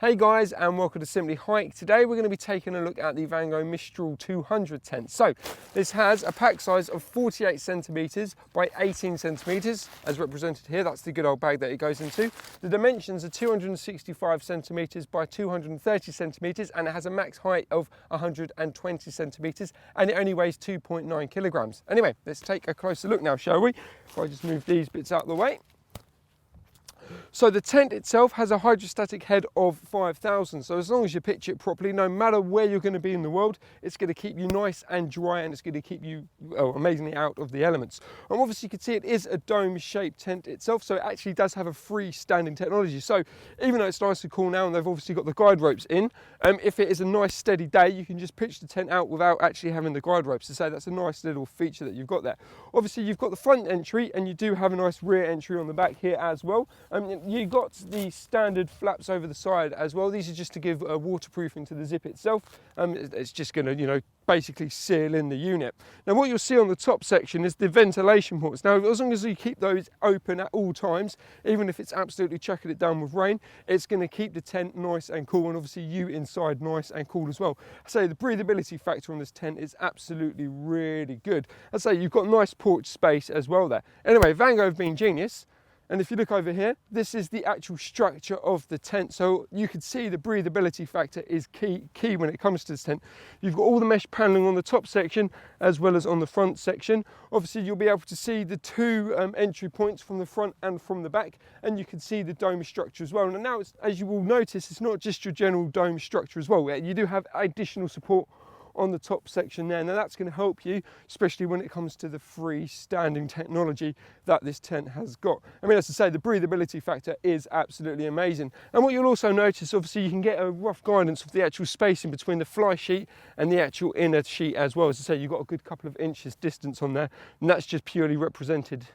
Hey guys, and welcome to Simply Hike. Today we're going to be taking a look at the Vango Mistral 200 tent. So this has a pack size of 48 centimeters by 18 centimeters as represented here. That's the good old bag that it goes into. The dimensions are 265 centimeters by 230 centimeters, and it has a max height of 120 centimeters, and it only weighs 2.9 kilograms. Anyway, let's take a closer look now, shall we? If I just move these bits out of the way. So the tent itself has a hydrostatic head of 5,000. So as long as you pitch it properly, no matter where you're going to be in the world, it's going to keep you nice and dry, and it's going to keep you amazingly out of the elements. And obviously you can see it is a dome-shaped tent itself, so it actually does have a freestanding technology. So even though it's nice and cool now, and they've obviously got the guide ropes in, if it is a nice steady day, you can just pitch the tent out without actually having the guide ropes. So that's a nice little feature that you've got there. Obviously you've got the front entry, and you do have a nice rear entry on the back here as well. You've got the standard flaps over the side as well. These are just to give waterproofing to the zip itself. It's just going to, basically seal in the unit. Now what you'll see on the top section is the ventilation ports. Now as long as you keep those open at all times, even if it's absolutely chucking it down with rain, it's going to keep the tent nice and cool, and obviously you inside nice and cool as well. So the breathability factor on this tent is absolutely really good. I'd say you've got nice porch space as well there. Anyway, Vango have been genius. And if you look over here, this is the actual structure of the tent. So you can see the breathability factor is key when it comes to this tent. You've got all the mesh paneling on the top section as well as on the front section. Obviously you'll be able to see the two entry points from the front and from the back, and you can see the dome structure as well. And now, as you will notice, it's not just your general dome structure as well. You do have additional support on the top section there. Now that's going to help you, especially when it comes to the freestanding technology that this tent has got. I mean, as I say, the breathability factor is absolutely amazing. And what you'll also notice, obviously, you can get a rough guidance of the actual spacing between the fly sheet and the actual inner sheet as well. As I say, you've got a good couple of inches distance on there, and that's just purely represented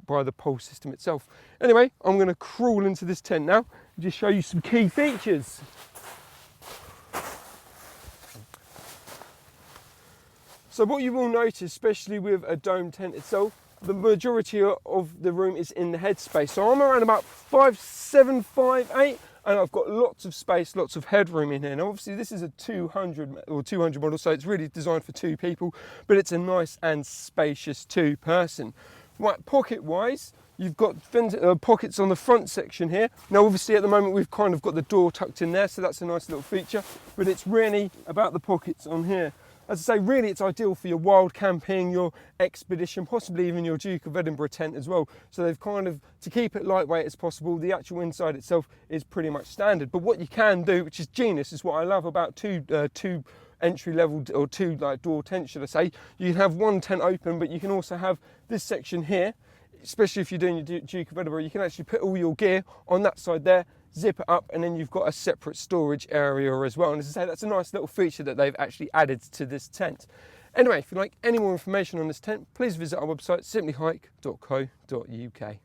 by the pole system itself. Anyway, I'm going to crawl into this tent now and just show you some key features. So what you will notice, especially with a dome tent itself, the majority of the room is in the headspace. So I'm around about 5'7", 5'8", and I've got lots of space, lots of headroom in here. Now obviously this is a 200 model, so it's really designed for two people, but it's a nice and spacious two-person. Right, pocket-wise, you've got pockets on the front section here. Now obviously at the moment we've kind of got the door tucked in there, so that's a nice little feature, but it's really about the pockets on here. As I say, really it's ideal for your wild camping, your expedition, possibly even your Duke of Edinburgh tent as well. So they've kind of, to keep it lightweight as possible, the actual inside itself is pretty much standard. But what you can do, which is genius, is what I love about two entry level or two door tents, should I say. You can have one tent open, but you can also have this section here, especially if you're doing your Duke of Edinburgh. You can actually put all your gear on that side there, zip it up, and then you've got a separate storage area as well. And as I say, that's a nice little feature that they've actually added to this tent. Anyway, if you'd like any more information on this tent, please visit our website, simplyhike.co.uk.